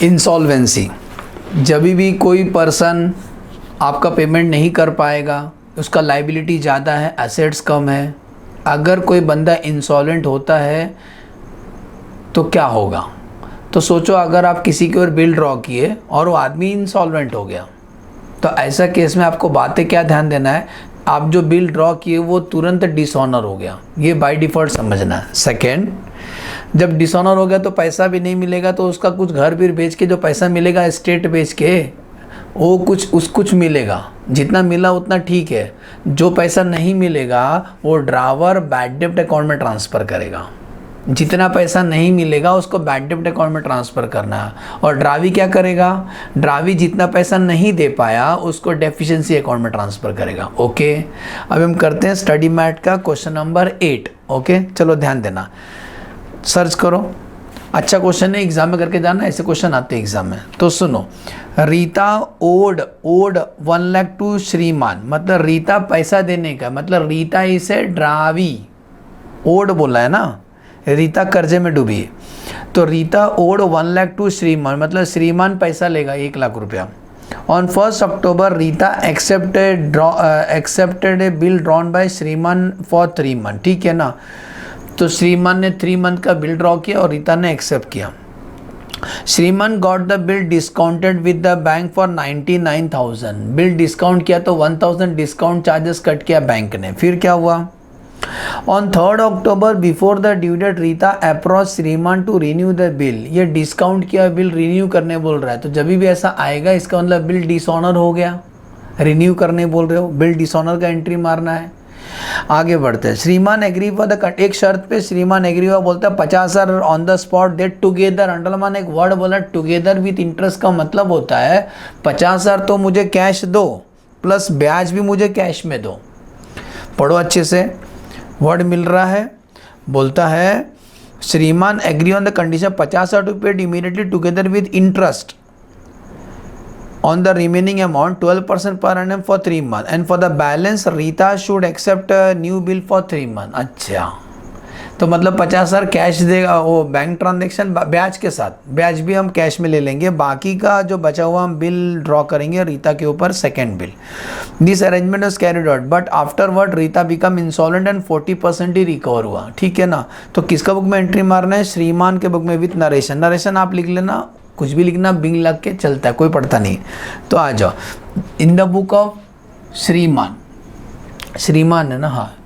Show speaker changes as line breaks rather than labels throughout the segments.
Insolvency, जब भी कोई पर्सन आपका पेमेंट नहीं कर पाएगा, उसका लाइबिलिटी ज़्यादा है, एसेट्स कम है, अगर कोई बंदा इंसॉल्वेंट होता है तो क्या होगा। तो सोचो अगर आप किसी की ओर बिल ड्रॉ किए और वो आदमी इंसॉल्वेंट हो गया, तो ऐसा केस में आपको बातें क्या ध्यान देना है, आप जो बिल ड्रॉ किए वो तुरंत डिसऑनर हो गया, ये बाय डिफ़ॉल्ट समझना है। सेकेंड, जब डिसऑनर हो गया तो पैसा भी नहीं मिलेगा, तो उसका कुछ घर भी बेच के जो पैसा मिलेगा एस्टेट बेच के वो कुछ मिलेगा, जितना मिला उतना ठीक है। जो पैसा नहीं मिलेगा वो ड्रावर बैड डेब्ट अकाउंट में ट्रांसफ़र करेगा, जितना पैसा नहीं मिलेगा उसको बैड डेब्ट अकाउंट में ट्रांसफ़र करना है। और ड्रावी क्या करेगा, ड्रावी जितना पैसा नहीं दे पाया उसको डेफिशिएंसी अकाउंट में ट्रांसफ़र करेगा। ओके, अब हम करते हैं स्टडी मैट का क्वेश्चन नंबर 8। ओके, चलो ध्यान देना, सर्च करो, अच्छा क्वेश्चन है, एग्जाम में करके जाना, ऐसे क्वेश्चन आते हैं एग्जाम में। तो सुनो, रीता ओड 1 लाख टू श्रीमान, मतलब रीता पैसा देने का, मतलब रीता इसे ड्रावी, ओड बोला है ना, रीता कर्जे में डूबी है, तो रीता ओड 1 लाख टू श्रीमान, मतलब श्रीमान पैसा लेगा 1 लाख रुपया। On 1 October Rita accepted A bill drawn by श्रीमान फॉर 3 मंथ, ठीक है ना। तो श्रीमान ने 3 मंथ का बिल ड्रॉ किया और रीता ने एक्सेप्ट किया। श्रीमान got the bill discounted with the bank for 99,000, bill discount किया तो 1,000 डिस्काउंट चार्जेस कट किया बैंक ने। फिर क्या हुआ, on 3 October before the due date Rita approach श्रीमान टू रिन्यू द बिल, ये डिस्काउंट किया बिल रिन्यू करने बोल रहा है, तो जब भी ऐसा आएगा इसका मतलब बिल डिसऑनर हो गया, रिन्यू करने बोल रहे हो, बिल डिसऑनर का एंट्री मारना है। आगे बढ़ते हैं, श्रीमान एग्री फॉर द, एक शर्त पे श्रीमान एग्री हुआ, बोलता है 50,000 on the spot date together, underline एक वर्ड बोला टुगेदर विथ इंटरेस्ट का मतलब होता है 50,000 तो मुझे कैश दो प्लस ब्याज भी मुझे कैश में दो। पढ़ो अच्छे से, वर्ड मिल रहा है, बोलता है श्रीमान agree on the condition 50,000 to paid immediately together with interest on the remaining amount 12% per annum for 3 months and for the balance Rita should accept a new bill for 3 months। अच्छा, तो मतलब 50,000 cash देगा वो bank transaction ब्याज के साथ, ब्याज भी हम कैश में ले लेंगे, बाकी का जो बचा हुआ हम बिल ड्रॉ करेंगे रीता के ऊपर second bill. This arrangement is carried out but afterward Rita become insolvent and 40% he recover हुआ, ठीक है ना। तो किसका बुक में एंट्री मारना है, श्रीमान के बुक में विथ नरेशन, नरेशन आप लिख लेना, कुछ भी लिखना, बिंग लग के चलता है, कोई पढ़ता नहीं। तो आ जाओ, इन द बुक ऑफ श्रीमान, श्रीमान है ना, हाँ,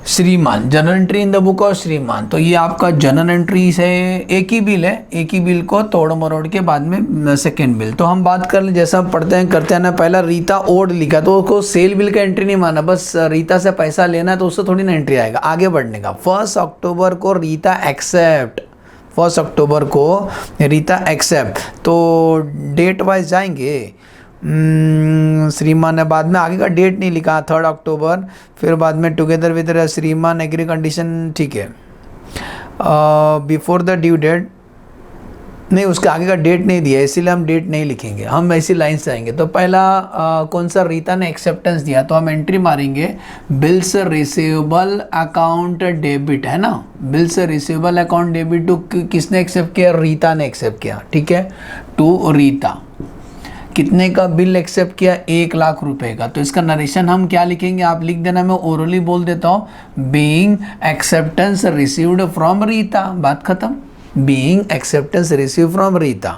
श्रीमान general entry in the book of श्रीमान, तो ये आपका जनरल एंट्री से एक ही बिल है, एक ही बिल को तोड़ मरोड़ के बाद में सेकेंड बिल। तो हम बात कर ले, जैसा पढ़ते हैं करते हैं ना, पहला रीता ओड लिखा तो उसको सेल बिल का एंट्री नहीं माना, बस रीता से पैसा लेना है तो उससे थोड़ी ना एंट्री आएगा। आगे बढ़ने का, 1 अक्टूबर को रीता एक्सेप्ट, 1 अक्टूबर को रीता एक्सेप्ट, तो डेट वाइज जाएंगे, श्रीमान ने बाद में आगे का डेट नहीं लिखा, 3 अक्टूबर, फिर बाद में टुगेदर विद श्रीमान एग्री कंडीशन, ठीक है, बिफोर द ड्यू डेट नहीं, उसके आगे का डेट नहीं दिया इसीलिए हम डेट नहीं लिखेंगे, हम ऐसी लाइन से आएंगे। तो पहला कौन सा, रीता ने एक्सेप्टेंस दिया तो हम एंट्री मारेंगे बिल्स रिसीवेबल अकाउंट डेबिट, है ना, bills receivable account debit to, किसने एक्सेप्ट किया, रीता ने एक्सेप्ट किया, ठीक है, टू रीता। कितने का बिल एक्सेप्ट किया, 1 लाख रुपए का। तो इसका नरेशन हम क्या लिखेंगे, आप लिख देना, मैं ओरली बोल देता हूँ, being acceptance received from Rita, बात खत्म, being acceptance receive from Rita.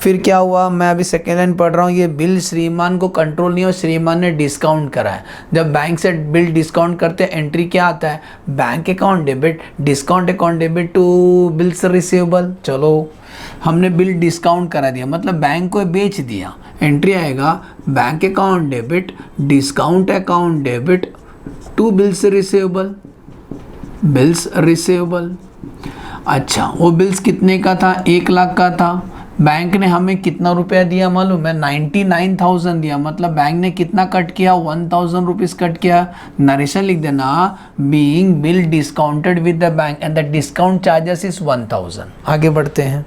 फिर क्या हुआ, मैं अभी सेकेंड लाइन पढ़ रहा हूँ, ये बिल श्रीमान को कंट्रोल नहीं हो, श्रीमान ने डिस्काउंट करा है। जब बैंक से बिल डिस्काउंट करते हैं एंट्री क्या आता है, bank account debit, discount account debit to bills receivable. चलो हमने बिल डिस्काउंट करा दिया, मतलब बैंक को बेच दिया, एंट्री आएगा bank account debit, discount account debit to bills receivable, bills receivable. अच्छा, वो बिल्स कितने का था, 1 लाख का था, बैंक ने हमें कितना रुपया दिया मालूम है, 99,000 दिया, मतलब बैंक ने कितना कट किया, 1,000 रुपीज़ कट किया। नरेशन लिख देना, being bill discounted with the bank and the discount charges is 1,000। आगे बढ़ते हैं,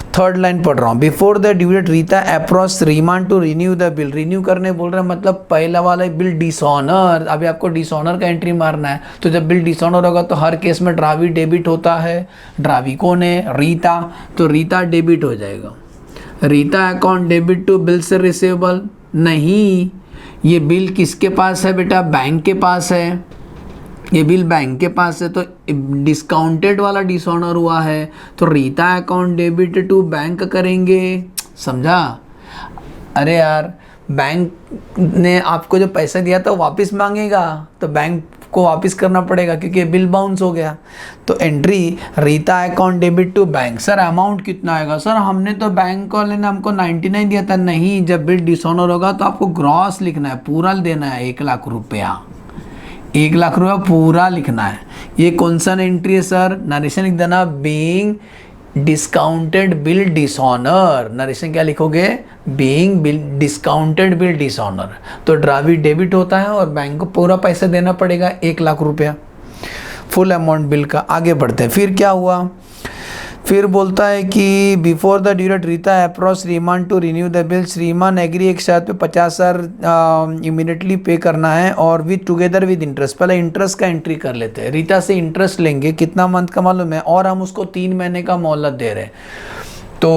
थर्ड लाइन पढ़ रहा हूँ। Before the due date Rita approach श्रीमान to renew the bill. Renew करने बोल रहे हैं, मतलब पहला वाला बिल डिसऑनर, अभी आपको डिसऑनर का एंट्री मारना है। तो जब बिल डिसऑनर होगा तो हर केस में ड्रावी डेबिट होता है। ड्रावी कौन है? रीता, तो रीता डेबिट हो जाएगा। Rita account debit to bills receivable नहीं, ये बिल किसके पास है बेटा? बैंक के पास है। ये बिल बैंक के पास है तो डिस्काउंटेड वाला डिसऑनर हुआ है, तो Rita account debit to bank करेंगे। समझा? अरे यार, बैंक ने आपको जो पैसा दिया था वापस मांगेगा तो बैंक को वापस करना पड़ेगा क्योंकि बिल बाउंस हो गया। तो entry Rita account debit to bank. Sir amount कितना आएगा? सर हमने तो बैंक वाले ने हमको 99 दिया था। नहीं, जब बिल डिसऑनर होगा तो आपको ग्रॉस लिखना है, पूरा देना है 1 लाख रुपया। 1 लाख रुपया पूरा लिखना है। ये कौन सा एंट्री है सर? नरेशन लिख देना, being discounted bill dishonour. Narration क्या लिखोगे? Being bill discounted bill dishonour. तो ड्रावी डेबिट होता है और बैंक को पूरा पैसा देना पड़ेगा 1 लाख रुपया, फुल अमाउंट बिल का। आगे बढ़ते हैं। फिर क्या हुआ? फिर बोलता है कि before the due date Rita approach श्रीमान टू रिन्यू द बिल। श्रीमान एग्री एक शर्त पे 50,000 इमीडिएटली पे करना है और विद टुगेदर विद इंटरेस्ट। पहले इंटरेस्ट का एंट्री कर लेते हैं। रीता से इंटरेस्ट लेंगे, कितना मंथ का मालूम है, और हम उसको 3 महीने का मोहलत दे रहे हैं। तो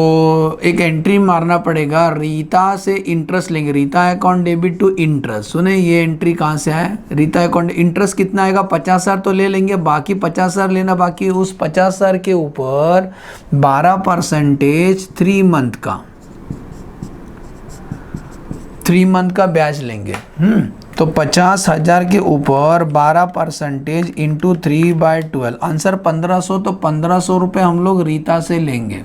एक एंट्री मारना पड़ेगा, रीता से इंटरेस्ट लेंगे। Rita account debit to interest. सुने ये एंट्री कहाँ से है? रीता अकाउंट इंटरेस्ट कितना आएगा? 50,000 तो ले लेंगे, बाकी 50,000 लेना बाकी। उस 50,000 के ऊपर 12% 3 मंथ का 3 मंथ का ब्याज लेंगे। तो 50,000 के ऊपर 12% इंटू 3/12, आंसर 1500। तो 1500 रुपये हम लोग रीता से लेंगे।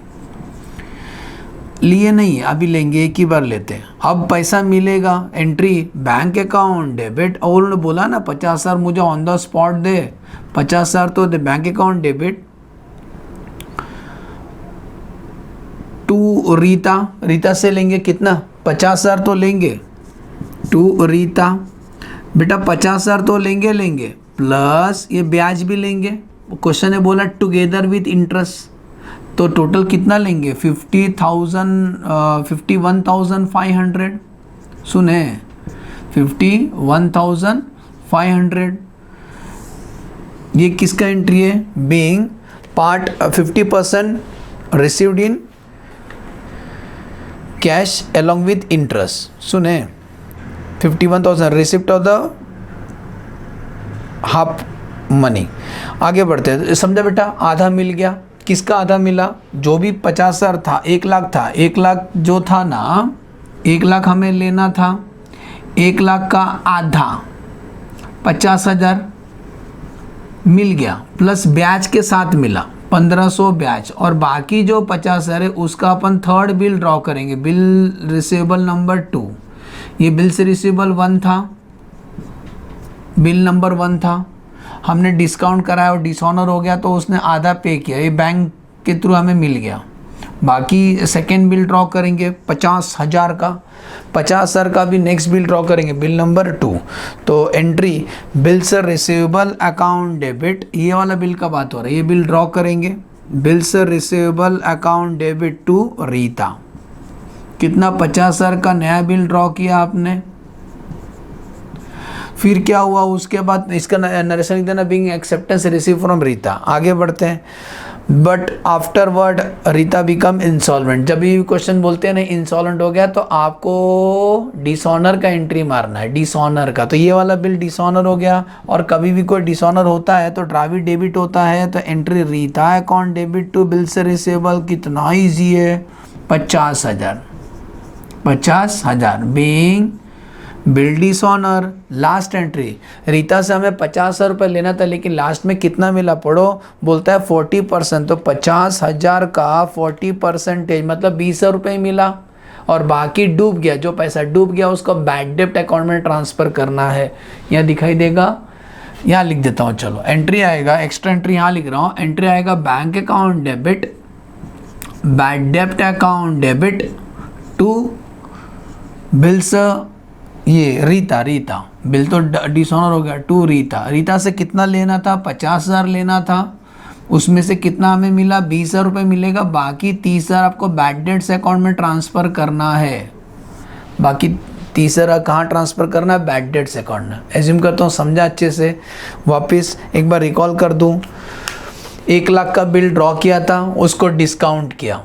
लिए नहीं, अभी लेंगे, एक ही बार लेते हैं। अब पैसा मिलेगा, एंट्री बैंक अकाउंट डेबिट। और उन्होंने बोला ना 50,000 मुझे ऑन द स्पॉट दे, 50,000 तो दे। Bank account debit to Rita. Rita से लेंगे कितना? 50,000 तो लेंगे टू रीता। बेटा 50,000 तो लेंगे प्लस ये ब्याज भी लेंगे। क्वेश्चन ने बोला टुगेदर विथ इंटरेस्ट, तो टोटल कितना लेंगे? 51,500। सुने, 51,500। ये किसका एंट्री है? Being part 50% received in cash along with interest. सुने, 51,000 receipt of the half money. आगे बढ़ते हैं। समझा बेटा? आधा मिल गया। किसका आधा मिला? जो भी 50,000 था, 1 लाख था, 1 लाख जो था ना, 1 लाख हमें लेना था, 1 लाख का आधा 50,000 मिल गया, प्लस ब्याज के साथ मिला 1500 ब्याज, और बाकी जो 50,000 है उसका अपन थर्ड बिल ड्रॉ करेंगे। Bill receivable number 2। ये बिल से रिसीवेबल 1 था, बिल नंबर 1 था, हमने डिस्काउंट कराया और डिसऑनर हो गया तो उसने आधा पे किया, ये बैंक के थ्रू हमें मिल गया। बाकी सेकेंड बिल ड्रॉ करेंगे 50,000 का, 50,000 का भी नेक्स्ट बिल ड्रॉ करेंगे, बिल नंबर 2। तो entry bills receivable account debit, ये वाला बिल का बात हो रहा है, ये बिल ड्रॉ करेंगे। Bills receivable account debit to Rita. कितना? 50,000 का नया बिल ड्रॉ किया आपने। फिर क्या हुआ उसके बाद? इसका नरेशन लिख देना, being acceptance receive from Rita. आगे बढ़ते हैं। But afterward Rita become insolvent. जब भी क्वेश्चन बोलते हैं ना इंसॉल्वेंट हो गया, तो आपको डिसऑनर का एंट्री मारना है, डिसऑनर का। तो ये वाला बिल डिसऑनर हो गया, और कभी भी कोई डिसऑनर होता है तो ड्रावी डेबिट होता है। तो entry Rita account debit to bills receivable. कितना ईजी है? 50,000, 50,000 being bill dishonour. Last entry, Rita से हमें 50,000 रुपये लेना था, लेकिन लास्ट में कितना मिला? पढ़ो, बोलता है 40%। तो 50,000 का 40% मतलब 20,000 रुपये मिला, और बाकी डूब गया, जो पैसा डूब गया उसको बैड डेप्ट अकाउंट में ट्रांसफ़र करना है। यहाँ दिखाई देगा, यहाँ लिख देता हूँ। चलो एंट्री आएगा, एक्स्ट्रा एंट्री यहाँ लिख रहा हूँ। एंट्री आएगा बैंक अकाउंट डेबिट, बैड डेप्ट अकाउंट डेबिट टू बिल्स, ये रीता, रीता बिल तो डिसऑनर हो गया, टू रीता। रीता से कितना लेना था? 50,000 लेना था, उसमें से कितना हमें मिला, 20,000 रुपये मिलेगा, बाकी 30,000 आपको बैड डेट्स अकाउंट में ट्रांसफ़र करना है। बाकी 30,000 कहाँ ट्रांसफ़र करना है, बैड डेट्स अकाउंट में। एज्यूम करता हूँ समझा अच्छे से, वापस एक बार रिकॉल कर दूँ। 1 लाख का बिल ड्रॉ किया था, उसको डिस्काउंट किया,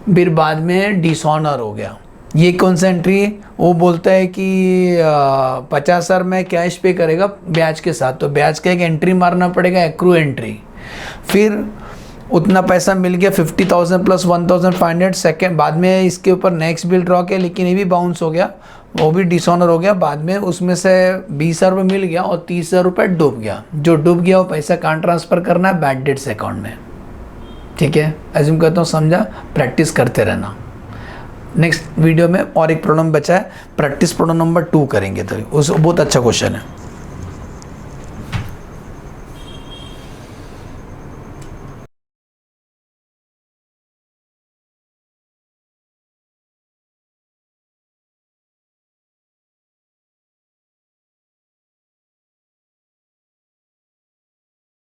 फिर बाद में डिसऑनर हो गया। ये कौन सा एंट्री है, वो बोलता है कि 50,000 में कैश पे करेगा ब्याज के साथ, तो ब्याज का एक एंट्री मारना पड़ेगा, एक्रू एंट्री। फिर उतना पैसा मिल गया 50,000 प्लस 1,500 सेकेंड, बाद में इसके ऊपर नेक्स्ट बिल ड्रॉ किया, लेकिन ये भी बाउंस हो गया, वो भी डिसऑनर हो गया। बाद में उसमें से 20,000 रुपये मिल गया और 30,000 रुपये डूब गया। जो डूब गया वो पैसा कहाँ ट्रांसफ़र करना है, बैड डेट्स अकाउंट में। ठीक है, एज्यूम करता हूँ समझा, प्रैक्टिस करते रहना। नेक्स्ट वीडियो में और एक प्रॉब्लम बचा है, प्रैक्टिस प्रॉब्लम नंबर 2 करेंगे, तो उस बहुत अच्छा क्वेश्चन है।